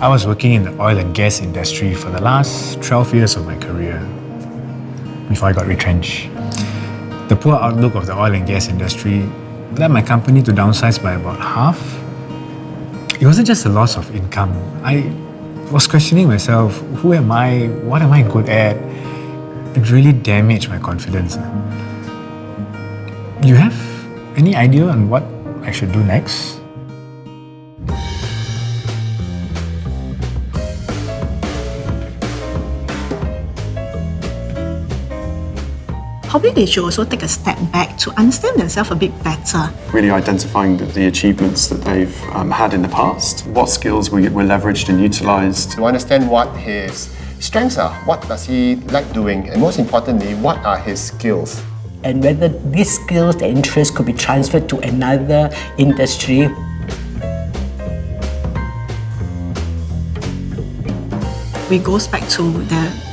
I was working in the oil and gas industry for the last 12 years of my career before I got retrenched. The poor outlook of the oil and gas industry led my company to downsize by about half. It wasn't just a loss of income. I was questioning myself, who am I? What am I good at? It really damaged my confidence. You have any idea on what I should do next? Probably they should also take a step back to understand themselves a bit better. Really identifying the achievements that they've had in the past, what skills were leveraged and utilised. To understand what his strengths are, what does he like doing, and most importantly, what are his skills. And whether these skills and interests could be transferred to another industry. We goes back to the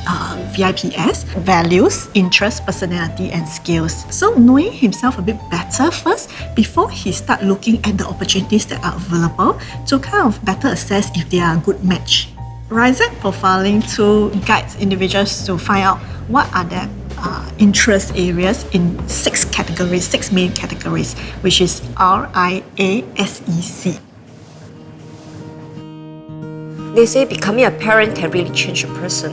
VIPS, values, interests, personality and skills. So knowing himself a bit better first before he start looking at the opportunities that are available to kind of better assess if they are a good match. RISEC profiling tool guides individuals to find out what are their interest areas in 6 main categories, which is RIASEC. They say becoming a parent can really change a person.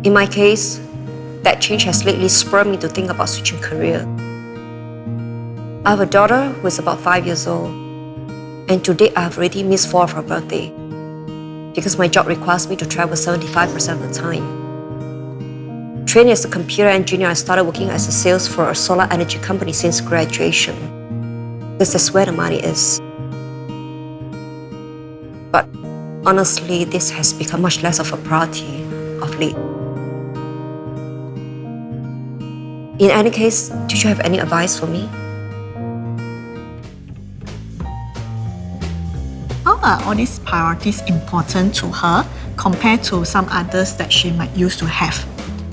In my case, that change has lately spurred me to think about switching career. I have a daughter who is about 5 years old, and to date I have already missed 4 of her birthday because my job requires me to travel 75% of the time. Trained as a computer engineer, I started working as a sales for a solar energy company since graduation. This is where the money is. But honestly, this has become much less of a priority of late. In any case, do you have any advice for me? How are all these priorities important to her compared to some others that she might used to have?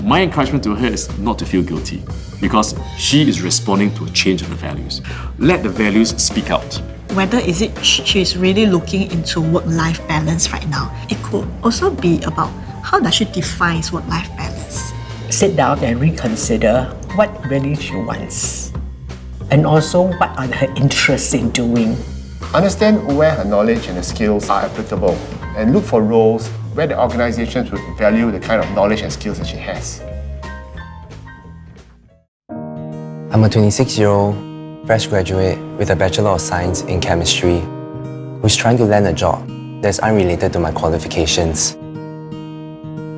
My encouragement to her is not to feel guilty because she is responding to a change in the values. Let the values speak out. Whether is it she's really looking into work-life balance right now. It could also be about how does she define work-life balance. Sit down and reconsider what really she wants. And also what are her interests in doing. Understand where her knowledge and her skills are applicable and look for roles where the organizations would value the kind of knowledge and skills that she has. I'm a 26-year-old fresh graduate with a Bachelor of Science in Chemistry who's trying to land a job that's unrelated to my qualifications.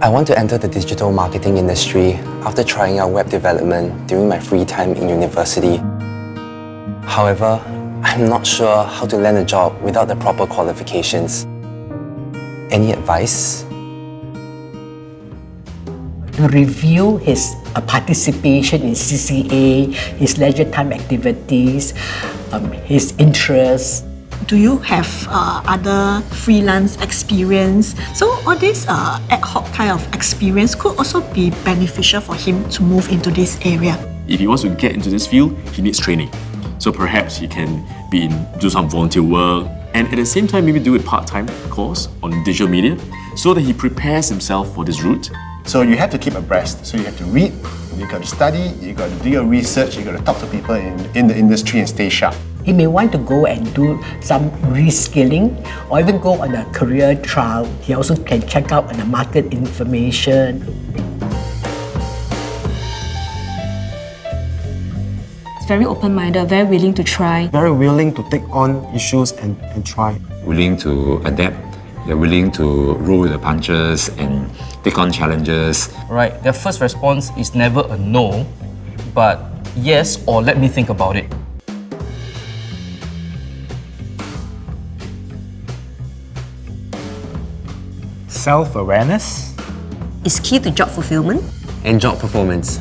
I want to enter the digital marketing industry after trying out web development during my free time in university. However, I'm not sure how to land a job without the proper qualifications. Any advice? Review his participation in CCA, his leisure time activities, his interests. Do you have other freelance experience? So all this ad hoc kind of experience could also be beneficial for him to move into this area. If he wants to get into this field, he needs training. So perhaps he can do some volunteer work and at the same time maybe do a part-time course on digital media so that he prepares himself for this route. So you have to keep abreast. So you have to read, you got to study, you got to do your research, you got to talk to people in the industry and stay sharp. He may want to go and do some reskilling or even go on a career trial. He also can check out on the market information. Very open-minded, very willing to try. Very willing to take on issues and try. Willing to adapt. They're willing to roll with the punches and take on challenges. Right, their first response is never a no, but yes or let me think about it. Self-awareness Is key to job fulfillment. And job performance.